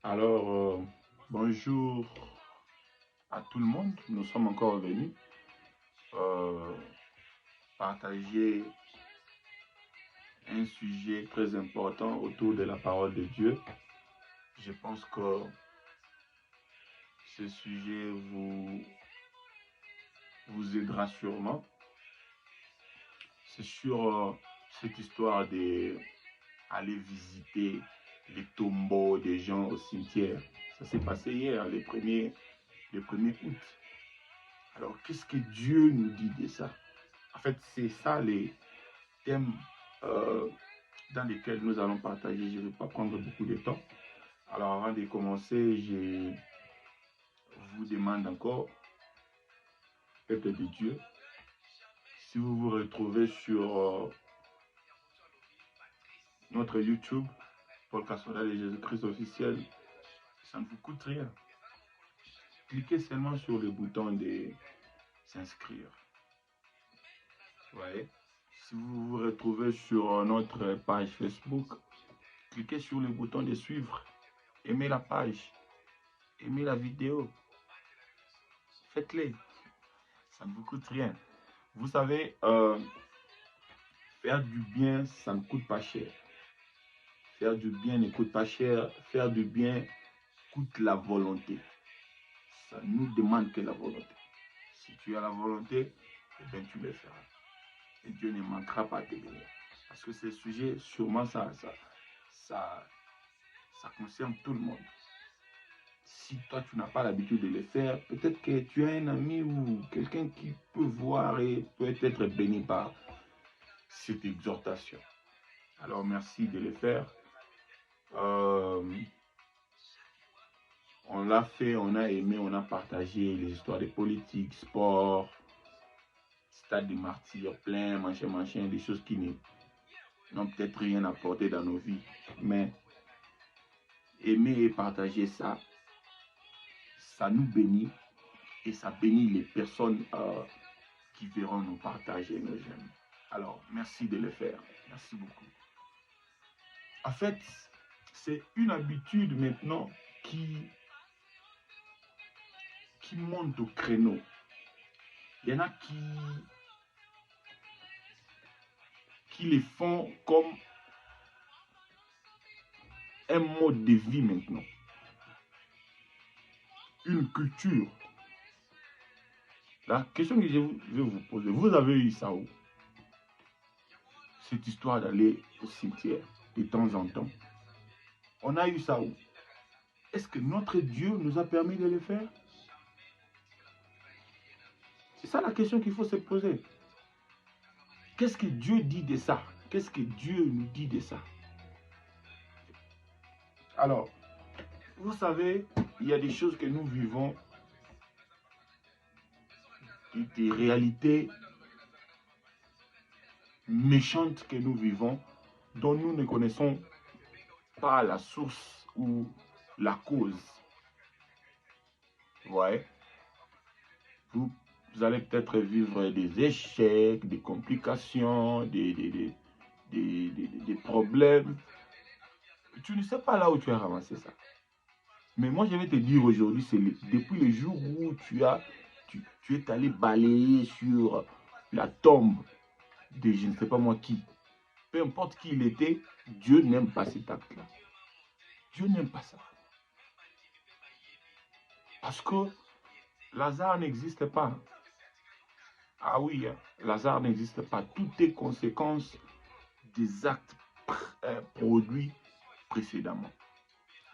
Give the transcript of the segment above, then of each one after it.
Alors, bonjour à tout le monde. Nous sommes encore venus euh, partager un sujet très important autour de la parole de Dieu. Je pense que ce sujet vous aidera sûrement. C'est sur cette histoire d'aller visiter les tombeaux des gens au cimetière. Ça s'est passé hier, le 1er août. Alors, qu'est-ce que Dieu nous dit de ça? En fait, c'est ça les thèmes dans lesquels nous allons partager. Je ne vais pas prendre beaucoup de temps. Alors, avant de commencer, je vous demande encore, peuple de Dieu, si vous vous retrouvez sur notre YouTube, Paul Kassola de Jésus-Christ officiel, ça ne vous coûte rien. Cliquez seulement sur le bouton de s'inscrire. Vous voyez? Si vous vous retrouvez sur notre page Facebook, cliquez sur le bouton de suivre. Aimez la page. Aimez la vidéo. Faites-les. Ça ne vous coûte rien. Vous savez, faire du bien, ça ne coûte pas cher. Faire du bien ne coûte pas cher. Faire du bien coûte la volonté. Ça nous demande que la volonté. Si tu as la volonté, eh bien, tu le feras. Et Dieu ne manquera pas de te bénir. Parce que ce sujet, sûrement, ça concerne tout le monde. Si toi, tu n'as pas l'habitude de le faire, peut-être que tu as un ami ou quelqu'un qui peut voir et peut être béni par cette exhortation. Alors, merci de le faire. On l'a fait, on a aimé, on a partagé les histoires de politique, sport, stade de martyrs, plein, machin, des choses qui n'ont peut-être rien apporté dans nos vies. Mais aimer et partager ça, ça nous bénit et ça bénit les personnes qui verront nous partager nos j'aime. Alors, merci de le faire. Merci beaucoup. En fait, c'est une habitude maintenant qui monte au créneau. Il y en a qui les font comme un mode de vie maintenant. Une culture. La question que je vais vous poser, vous avez eu ça où? Cette histoire d'aller au cimetière de temps en temps. On a eu ça où? Est-ce que notre Dieu nous a permis de le faire? C'est ça la question qu'il faut se poser. Qu'est-ce que Dieu dit de ça? Qu'est-ce que Dieu nous dit de ça? Alors, vous savez, il y a des choses que nous vivons, des réalités méchantes que nous vivons, dont nous ne connaissons pas la source ou la cause. Vous voyez? Vous allez peut-être vivre des échecs, des complications, des problèmes. Tu ne sais pas là où tu as ramassé ça. Mais moi, je vais te dire aujourd'hui, c'est depuis le jour où tu es allé balayer sur la tombe de je ne sais pas moi qui. Peu importe qui il était, Dieu n'aime pas cet acte-là. Dieu n'aime pas ça. Parce que Lazare n'existe pas. Ah oui, Lazare n'existe pas. Tout est conséquence des actes produits précédemment.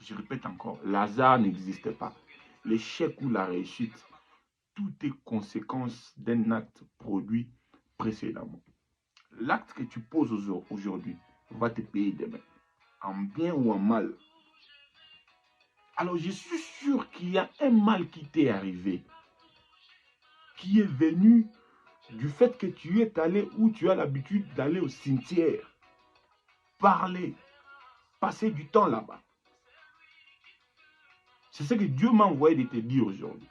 Je répète encore, Lazare n'existe pas. L'échec ou la réussite, tout est conséquence d'un acte produit précédemment. L'acte que tu poses aujourd'hui va te payer demain, en bien ou en mal. Alors je suis sûr qu'il y a un mal qui t'est arrivé, qui est venu du fait que tu es allé où tu as l'habitude d'aller au cimetière, parler, passer du temps là-bas. C'est ce que Dieu m'a envoyé de te dire aujourd'hui.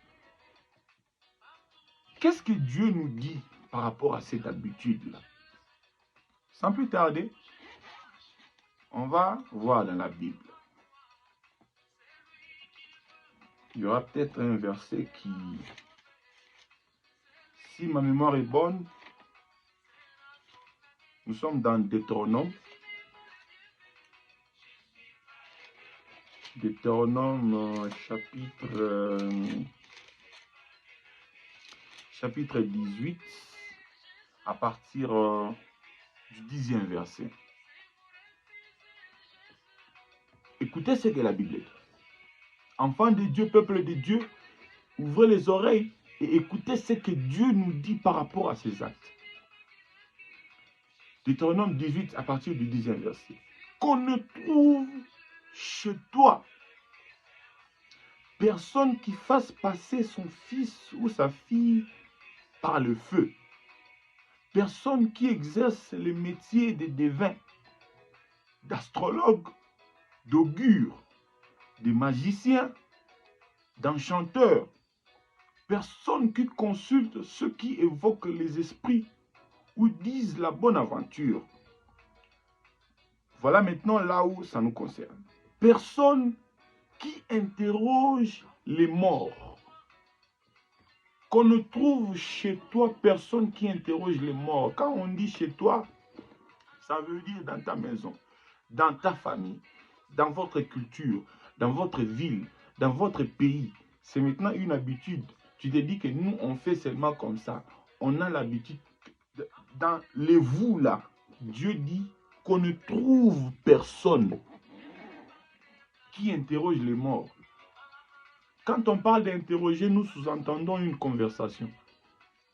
Qu'est-ce que Dieu nous dit par rapport à cette habitude-là? Sans plus tarder, on va voir dans la Bible. Il y aura peut-être un verset qui, si ma mémoire est bonne, nous sommes dans Deutéronome. Deutéronome chapitre 18, à partir du 10e verset. Écoutez ce que la Bible dit. Enfants de Dieu, peuple de Dieu, ouvrez les oreilles et écoutez ce que Dieu nous dit par rapport à ses actes. Deutéronome 18 à partir du 10e verset. Qu'on ne trouve chez toi personne qui fasse passer son fils ou sa fille par le feu. Personne qui exerce le métier de devin, d'astrologue, d'augure, de magicien, d'enchanteur. Personne qui consulte ceux qui évoquent les esprits ou disent la bonne aventure. Voilà maintenant là où ça nous concerne. Personne qui interroge les morts. Qu'on ne trouve chez toi personne qui interroge les morts. Quand on dit chez toi, ça veut dire dans ta maison, dans ta famille, dans votre culture, dans votre ville, dans votre pays. C'est maintenant une habitude. Tu te dis que nous, on fait seulement comme ça. On a l'habitude. Dans les vous là, Dieu dit qu'on ne trouve personne qui interroge les morts. Quand on parle d'interroger, nous sous-entendons une conversation.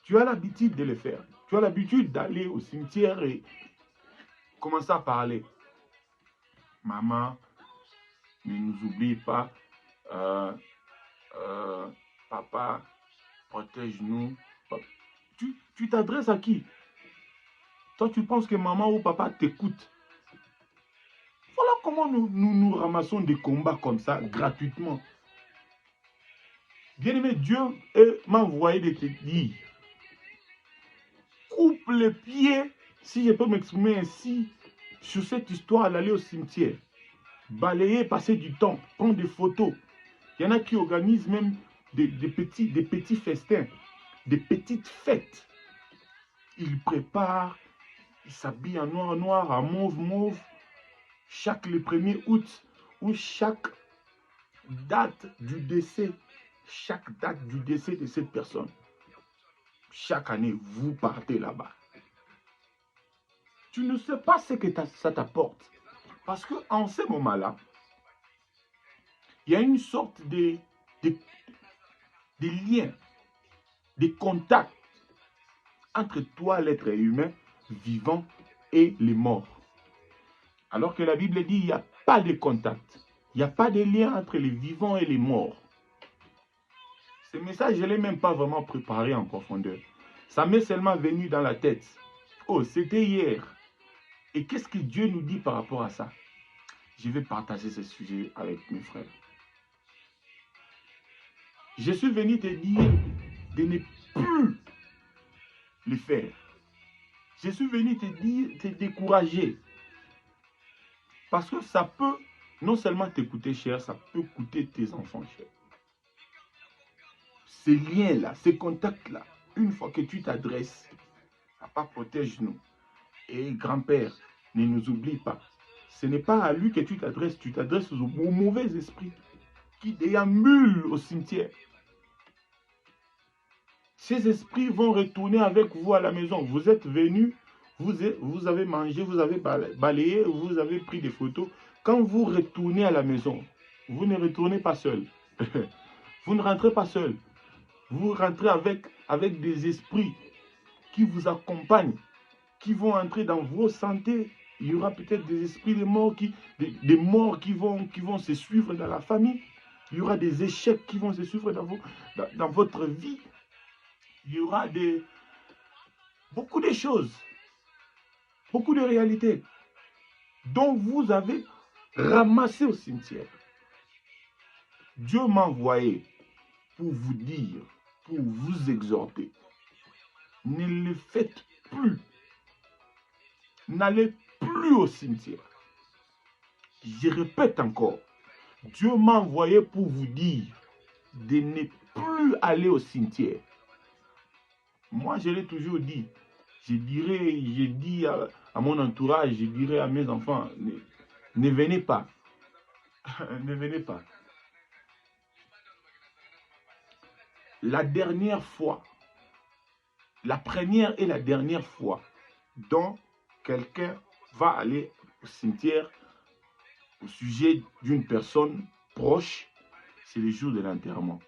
Tu as l'habitude de le faire. Tu as l'habitude d'aller au cimetière et commencer à parler. Maman, ne nous oublie pas. Papa, protège-nous. Tu t'adresses à qui? Toi, tu penses que maman ou papa t'écoute. Voilà comment nous ramassons des combats comme ça, gratuitement. Bien-aimé, Dieu m'a envoyé de te dire, coupe les pieds, si je peux m'exprimer ainsi, sur cette histoire d'aller au cimetière. Balayer, passer du temps, prendre des photos. Il y en a qui organisent même des petits festins, des petites fêtes. Ils préparent, ils s'habillent en noir, en mauve. Chaque le 1er août ou chaque date du décès de cette personne. Chaque année, vous partez là-bas. Tu ne sais pas ce que ça t'apporte. Parce qu'en ce moment-là, il y a une sorte de lien, de contact entre toi, l'être humain, vivant, et les morts. Alors que la Bible dit qu'il n'y a pas de contact. Il n'y a pas de lien entre les vivants et les morts. Ce message, je ne l'ai même pas vraiment préparé en profondeur. Ça m'est seulement venu dans la tête. Oh, c'était hier. Et qu'est-ce que Dieu nous dit par rapport à ça? Je vais partager ce sujet avec mes frères. Je suis venu te dire de ne plus le faire. Je suis venu te dire, te décourager. Parce que ça peut non seulement te coûter cher, ça peut coûter tes enfants cher. Ces liens-là, ces contacts-là, une fois que tu t'adresses, papa protège-nous. Et grand-père, ne nous oublie pas. Ce n'est pas à lui que tu t'adresses aux mauvais esprits qui déambulent au cimetière. Ces esprits vont retourner avec vous à la maison. Vous êtes venus, vous avez mangé, vous avez balayé, vous avez pris des photos. Quand vous retournez à la maison, vous ne retournez pas seul. Vous ne rentrez pas seul. Vous rentrez avec des esprits qui vous accompagnent, qui vont entrer dans vos santé. Il y aura peut-être des esprits de morts des morts qui vont se suivre dans la famille. Il y aura des échecs qui vont se suivre dans votre vie. Il y aura beaucoup de choses, beaucoup de réalités dont vous avez ramassé au cimetière. Dieu m'a envoyé pour vous dire, pour vous exhorter. Ne le faites plus. N'allez plus au cimetière. Je répète encore, Dieu m'a envoyé pour vous dire de ne plus aller au cimetière. Moi, je l'ai toujours dit. J'ai dit à mon entourage, je dirais à mes enfants, ne venez pas. Ne venez pas. La dernière fois, la première et la dernière fois dont quelqu'un va aller au cimetière au sujet d'une personne proche, c'est le jour de l'enterrement.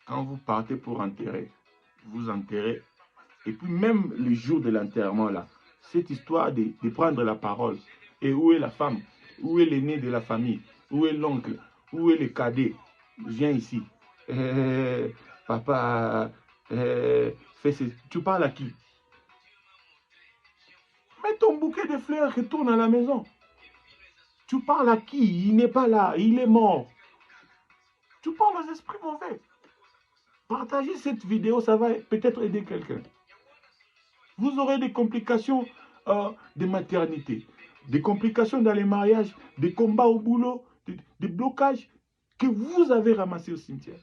Quand vous partez pour enterrer, vous enterrez. Et puis même le jour de l'enterrement, là, cette histoire de prendre la parole. Et où est la femme? Où est l'aîné de la famille? Où est l'oncle? Où est le cadet? Viens ici. Papa, fais ce... Tu parles à qui? Mets ton bouquet de fleurs, retourne à la maison. Tu parles à qui? Il n'est pas là, il est mort. Tu parles aux esprits mauvais. Partagez cette vidéo, ça va peut-être aider quelqu'un. Vous aurez des complications de maternité, des complications dans les mariages, des combats au boulot, des blocages que vous avez ramassés au cimetière.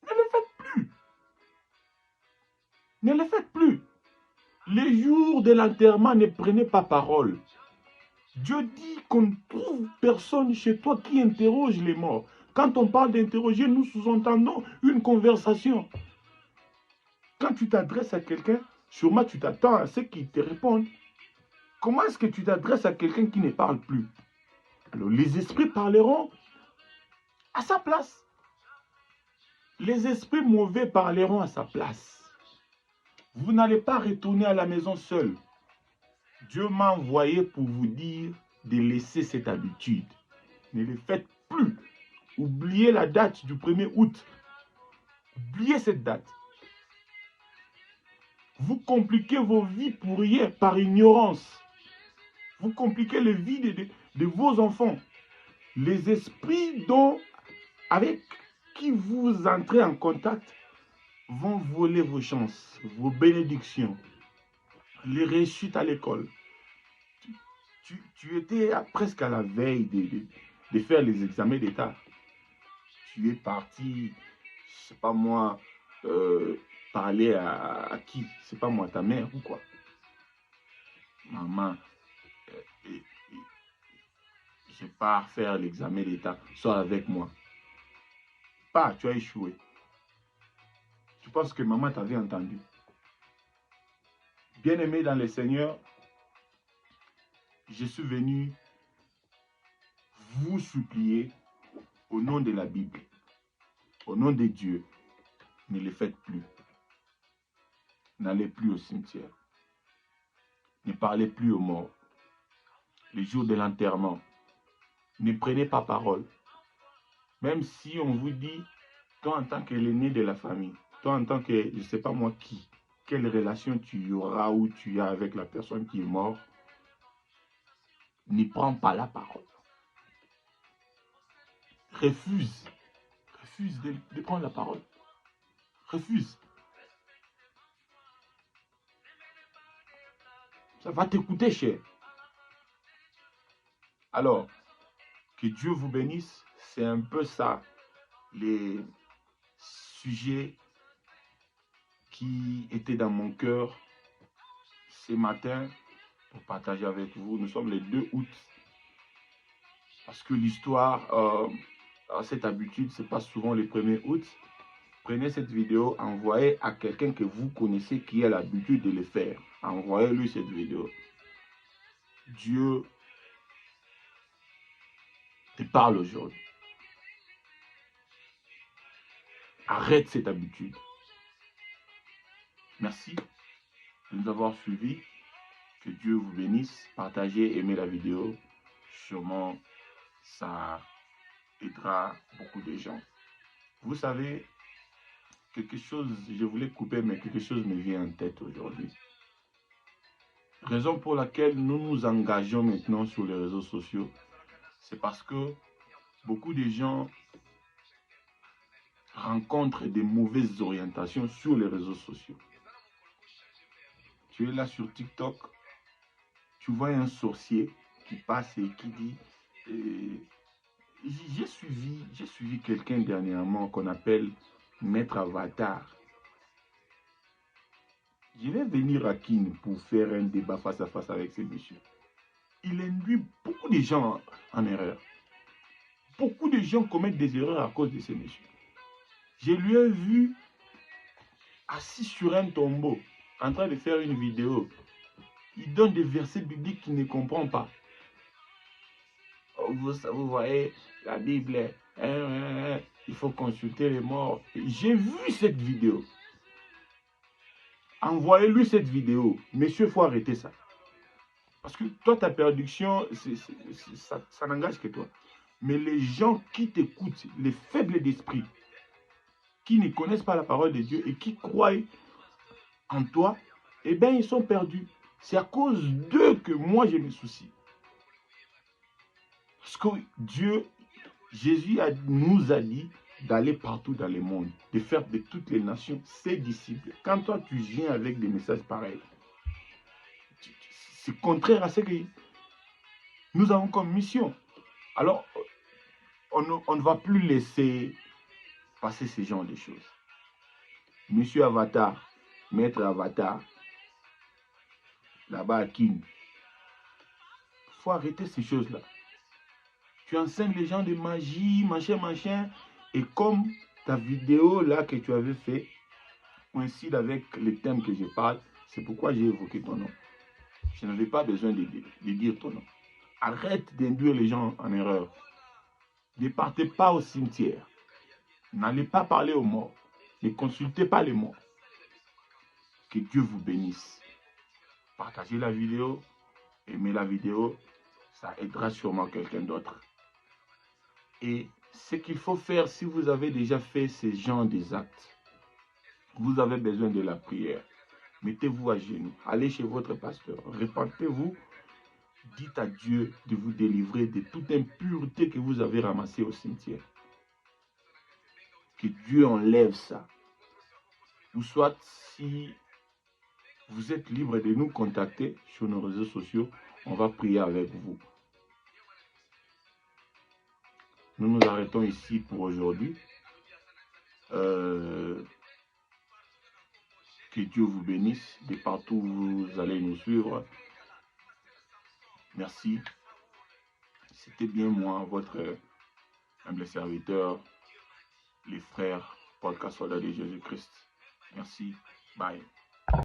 Ne le faites plus. Ne le faites plus. Les jours de l'enterrement, ne prenez pas parole. Dieu dit qu'on ne trouve personne chez toi qui interroge les morts. Quand on parle d'interroger, nous sous-entendons une conversation. Quand tu t'adresses à quelqu'un, sûrement tu t'attends à ce qu'il te réponde. Comment est-ce que tu t'adresses à quelqu'un qui ne parle plus? Alors, les esprits parleront à sa place. Les esprits mauvais parleront à sa place. Vous n'allez pas retourner à la maison seul. Dieu m'a envoyé pour vous dire de laisser cette habitude. Ne le faites plus. Oubliez la date du 1er août. Oubliez cette date. Vous compliquez vos vies pour rien par ignorance. Vous compliquez les vies de vos enfants. Les esprits avec qui vous entrez en contact vont voler vos chances, vos bénédictions, les réussites à l'école. Tu étais presque à la veille de faire les examens d'État. Tu es parti, je ne sais pas moi, parler à qui? C'est pas moi, ta mère ou quoi? Maman, je pars faire l'examen d'État, sois avec moi. Pas, tu as échoué. Tu penses que maman t'avait entendu? Bien-aimé dans le Seigneur, je suis venu vous supplier au nom de la Bible, au nom de Dieu, ne le faites plus. N'allez plus au cimetière. Ne parlez plus aux morts. Le jour de l'enterrement, ne prenez pas parole. Même si on vous dit, toi en tant que l'aîné de la famille, toi en tant que, je ne sais pas moi qui, quelle relation tu auras ou tu as avec la personne qui est morte, n'y prends pas la parole. Refuse. Refuse de prendre la parole. Refuse. Ça va te coûter cher. Alors, que Dieu vous bénisse. C'est un peu ça, les sujets qui étaient dans mon cœur ce matin pour partager avec vous. Nous sommes le 2 août. Parce que l'histoire, cette habitude, ce n'est pas souvent le 1er août. Prenez cette vidéo, envoyez à quelqu'un que vous connaissez qui a l'habitude de le faire. Envoyez-lui cette vidéo. Dieu te parle aujourd'hui. Arrête cette habitude. Merci de nous avoir suivis. Que Dieu vous bénisse. Partagez, aimez la vidéo. Sûrement, ça aidera beaucoup de gens. Vous savez, quelque chose, je voulais couper, mais quelque chose me vient en tête aujourd'hui. Raison pour laquelle nous nous engageons maintenant sur les réseaux sociaux, c'est parce que beaucoup de gens rencontrent des mauvaises orientations sur les réseaux sociaux. Tu es là sur TikTok, tu vois un sorcier qui passe et qui dit j'ai suivi quelqu'un dernièrement qu'on appelle Maître Avatar. Je vais venir à Kin pour faire un débat face à face avec ce monsieur. Il induit beaucoup de gens en erreur. Beaucoup de gens commettent des erreurs à cause de ce monsieur. Je lui ai vu assis sur un tombeau, en train de faire une vidéo. Il donne des versets bibliques qu'il ne comprend pas. Vous voyez, la Bible, il faut consulter les morts. J'ai vu cette vidéo. Envoyez-lui cette vidéo. Monsieur, il faut arrêter ça. Parce que toi, ta production, ça n'engage que toi. Mais les gens qui t'écoutent, les faibles d'esprit, qui ne connaissent pas la parole de Dieu et qui croient en toi, eh bien, ils sont perdus. C'est à cause d'eux que moi, je me soucie. Parce que Jésus nous a dit d'aller partout dans le monde, de faire de toutes les nations ses disciples. Quand toi, tu viens avec des messages pareils, c'est contraire à ce que nous avons comme mission. Alors, on ne va plus laisser passer ce genre de choses. Monsieur Avatar, Maître Avatar, là-bas à Kin, il faut arrêter ces choses-là. Tu enseignes les gens de magie, machin, et comme ta vidéo là que tu avais fait coïncide avec le thème que je parle, c'est pourquoi j'ai évoqué ton nom. Je n'avais pas besoin de dire ton nom. Arrête d'induire les gens en erreur. Ne partez pas au cimetière. N'allez pas parler aux morts. Ne consultez pas les morts. Que Dieu vous bénisse. Partagez la vidéo, aimez la vidéo, ça aidera sûrement quelqu'un d'autre. Et ce qu'il faut faire, si vous avez déjà fait ces genres d'actes, vous avez besoin de la prière. Mettez-vous à genoux, allez chez votre pasteur, répentez-vous, dites à Dieu de vous délivrer de toute impureté que vous avez ramassée au cimetière. Que Dieu enlève ça. Ou soit, si vous êtes libre de nous contacter sur nos réseaux sociaux, on va prier avec vous. Nous nous arrêtons ici pour aujourd'hui. Que Dieu vous bénisse de partout où vous allez nous suivre. Merci. C'était bien moi, votre humble serviteur, les frères Paul Kassola de Jésus-Christ. Merci. Bye.